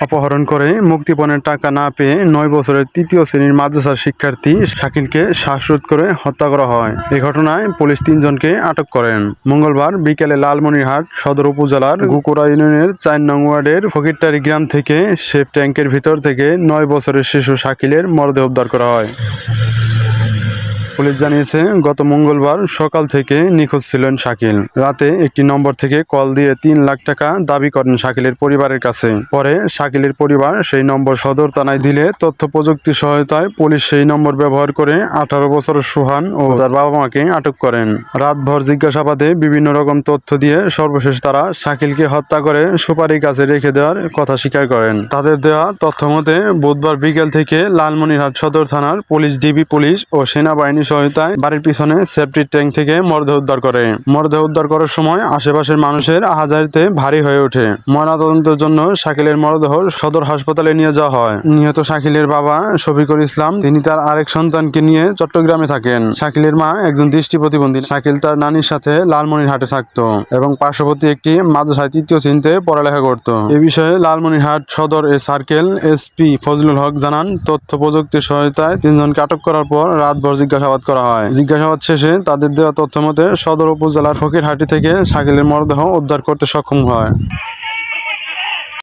অপহরণ করে মুক্তিপণের টাকা না পেয়ে 9 বছরের তৃতীয় শ্রেণীর মাদ্রাসার শিক্ষার্থী শাকিলকে শ্বাসরোধ করে হত্যা করা হয়। এই ঘটনায় পুলিশ 3 জনকে আটক করেন। মঙ্গলবার বিকেলে লালমনিরহাট সদর উপজেলার গুকুরা ইউনিয়নের 4 নং ওয়ার্ডের ফকিরটারি গ্রাম থেকে সেফ ট্যাঙ্কের ভিতর থেকে 9 বছরের শিশু শাকিলের মরদেহ উদ্ধার করা হয়। পুলিশ জানিয়েছে, গত মঙ্গলবার সকাল থেকে নিখোঁজ ছিলেন শাকিল। রাতে একটি নম্বর থেকে কল দিয়ে 3 লাখ টাকা দাবি করেন শাকিলের পরিবারের কাছে। পরে শাকিলের পরিবার সেই নম্বর সদর থানায় দিলে তথ্য প্রযুক্তি সহায়তায় পুলিশ সেই নম্বর ব্যবহার করে 18 বছরের সুহান ও তার বাবা মাকে আটক করেন। রাতভর জিজ্ঞাসাবাদে বিভিন্ন রকম তথ্য দিয়ে সর্বশেষ তারা শাকিলকে হত্যা করে সুপারির কাছে রেখে দেওয়ার কথা স্বীকার করেন। তাদের দেওয়া তথ্য মতে বুধবার বিকেল থেকে লালমনিরহাট সদর থানার পুলিশ, ডিবি পুলিশ ও সেনাবাহিনী সহায়তায় বাড়ির পিছনে সেপটিক ট্যাঙ্ক থেকে মরদেহ উদ্ধার করে। মরদেহ উদ্ধার করার সময় আশেপাশের মানুষের আহাজারিতে ভারী হয়ে ওঠে। ময়নাতদন্তের জন্য শাকিলের মরদেহ সদর হাসপাতালে নিয়ে যাওয়া হয়। নিহত শাকিলের বাবা শফিকুল ইসলাম, তিনি তার আরেক সন্তানকে নিয়ে চট্টগ্রামে থাকেন। শাকিলের মা একজন দৃষ্টি প্রতিবন্ধী। শাকিল তার নানির সাথে লালমনিরহাটে থাকতো এবং পার্শ্ববর্তী একটি মাদ্রাসায় 3য় শ্রেণীতে পড়ালেখা করত। এ বিষয়ে লালমনিরহাট সদর সার্কেল এসপি ফজলুল হক জানান, তথ্য প্রযুক্তির সহায়তায় 3 জনকে আটক করার পর রাতভর জিজ্ঞাসাবাদ করা হয়। জিজ্ঞাসাবাদ শেষে তাদের দেওয়া তথ্য মতে সদর উপজেলার ফকিরহাটি থেকে শাকিলের মরদেহ উদ্ধার করতে সক্ষম হয়।